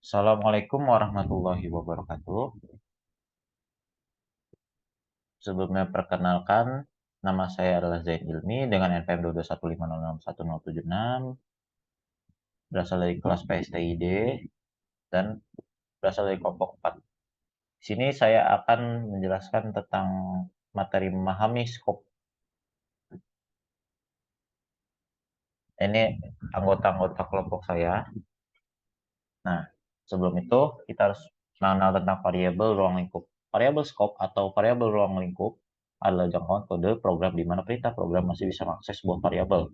Assalamualaikum warahmatullahi wabarakatuh. Sebelumnya perkenalkan, nama saya adalah Zain Ilmi dengan NPM 221506176, berasal dari kelas PSTID dan berasal dari kelompok 4. Di sini saya akan menjelaskan tentang materi memahami skop. Ini anggota-anggota kelompok saya. Nah, sebelum itu kita harus mengenal tentang variabel ruang lingkup. Variabel skop atau variabel ruang lingkup adalah jangkauan kode program di mana perintah program masih bisa mengakses sebuah variabel.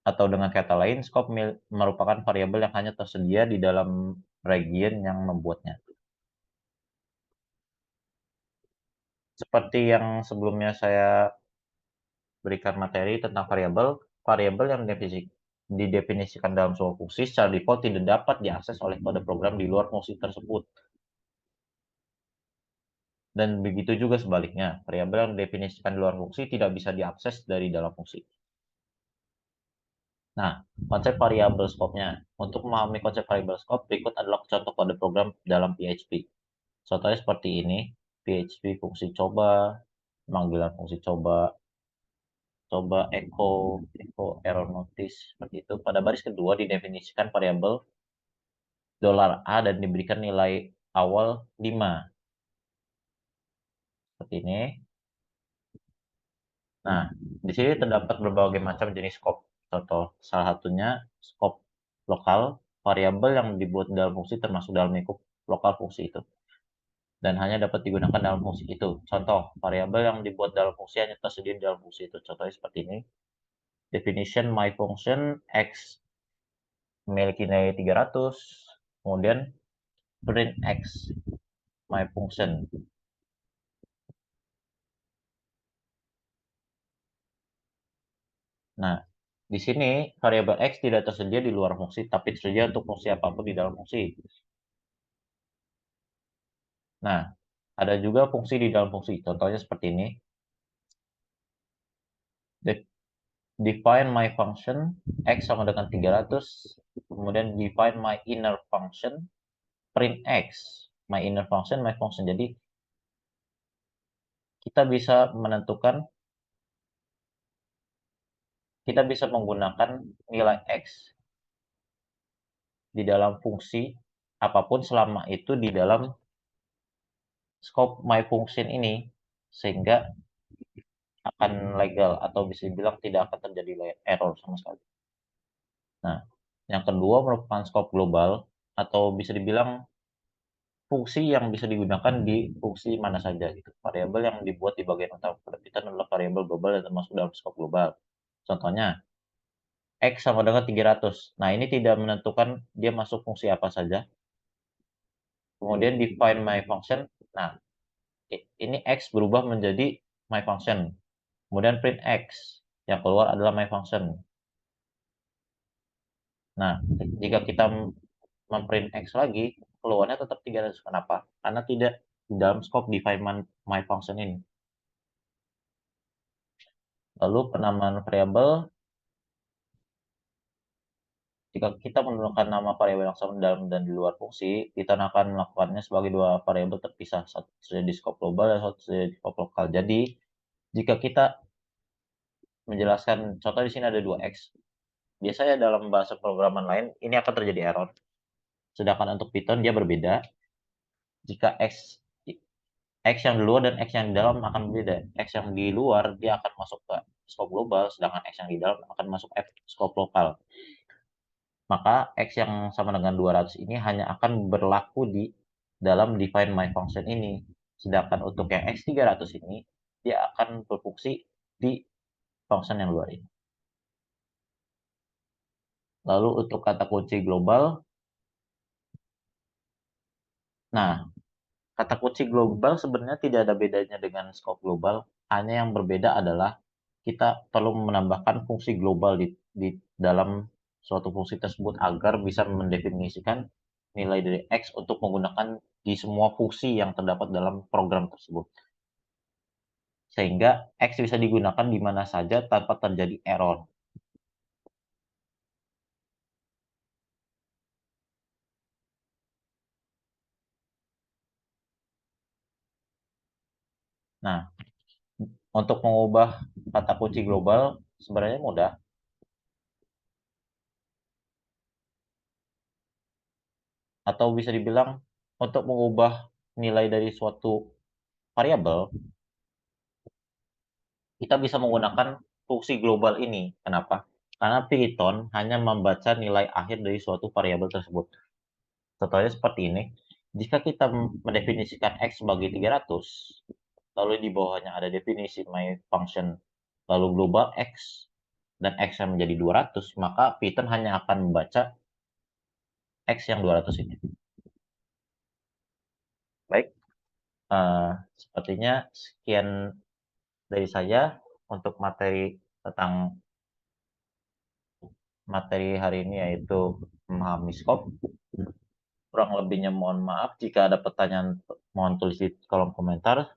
Atau dengan kata lain, skop merupakan variabel yang hanya tersedia di dalam region yang membuatnya. Seperti yang sebelumnya saya berikan materi tentang variabel, variabel yang didefinisikan dalam sebuah fungsi secara default tidak dapat diakses oleh kode program di luar fungsi tersebut. Dan begitu juga sebaliknya, variabel yang didefinisikan di luar fungsi tidak bisa diakses dari dalam fungsi. Nah, konsep variabel skopnya. Untuk memahami konsep variabel skop, berikut adalah contoh kode program dalam PHP. Contohnya seperti ini, PHP fungsi coba, panggilan fungsi coba, coba echo error notice, seperti itu. Pada baris kedua didefinisikan variabel $A dan diberikan nilai awal 5. Seperti ini. Nah, di sini terdapat berbagai macam jenis skop. Contoh, salah satunya skop lokal, variabel yang dibuat dalam fungsi termasuk dalam lingkup lokal fungsi itu, dan hanya dapat digunakan dalam fungsi itu. Contoh, variabel yang dibuat dalam fungsi hanya tersedia di dalam fungsi itu. Contohnya seperti ini. Definition my function x memiliki nilai 300, kemudian print x my function. Nah, di sini variabel x tidak tersedia di luar fungsi, tapi tersedia untuk fungsi apapun di dalam fungsi. Nah, ada juga fungsi di dalam fungsi. Contohnya seperti ini. Define my function x sama dengan 300, kemudian define my inner function print x. My inner function, my function. Jadi, kita bisa menentukan, kita bisa menggunakan nilai x di dalam fungsi apapun selama itu di dalam scope my function ini, sehingga akan legal atau bisa dibilang tidak akan terjadi error sama sekali. Nah, yang kedua merupakan scope global atau bisa dibilang fungsi yang bisa digunakan di fungsi mana saja gitu. Variabel yang dibuat di bagian utama penerbitan adalah variabel global yang termasuk dalam scope global. Contohnya, x sama dengan 300. Nah, ini tidak menentukan dia masuk fungsi apa saja. Kemudian define my function. Nah, ini x berubah menjadi my function. Kemudian print x. Yang keluar adalah my function. Nah, jika kita memprint x lagi, keluarnya tetap 300. Kenapa? Karena tidak di dalam scope define my function ini. Lalu penamaan variabel, jika kita menentukan nama variabel yang sama di dalam dan di luar fungsi, kita akan melakukannya sebagai dua variabel terpisah, satu tersedia di scope global dan satu tersedia di scope lokal. Jadi, jika kita menjelaskan, contoh di sini ada 2x, biasanya dalam bahasa programan lain, ini akan terjadi error. Sedangkan untuk Python dia berbeda. Jika X yang di luar dan X yang di dalam akan berbeda. X yang di luar dia akan masuk ke scope global, sedangkan X yang di dalam akan masuk scope lokal. Maka X yang sama dengan 200 ini hanya akan berlaku di dalam define my function ini. Sedangkan untuk yang X 300 ini, dia akan berfungsi di function yang luar ini. Lalu untuk kata kunci global, nah, kata kunci global sebenarnya tidak ada bedanya dengan scope global, hanya yang berbeda adalah kita perlu menambahkan fungsi global di dalam suatu fungsi tersebut agar bisa mendefinisikan nilai dari X untuk menggunakan di semua fungsi yang terdapat dalam program tersebut. Sehingga X bisa digunakan di mana saja tanpa terjadi error. Nah, untuk mengubah kata kunci global sebenarnya mudah, atau bisa dibilang untuk mengubah nilai dari suatu variabel, kita bisa menggunakan fungsi global ini. Kenapa? Karena Python hanya membaca nilai akhir dari suatu variabel tersebut. Contohnya seperti ini. Jika kita mendefinisikan X sebagai 300, lalu di bawahnya ada definisi my function, lalu global X, dan X yang menjadi 200, maka Python hanya akan membaca X yang 200 ini. Baik, sepertinya sekian dari saya untuk materi hari ini, yaitu memahami scope. Kurang lebihnya mohon maaf. Jika ada pertanyaan, mohon tulis di kolom komentar.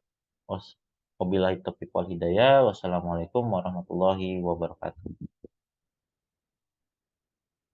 Wabillahi taufiq wal hidayah. Wassalamualaikum warahmatullahi wabarakatuh.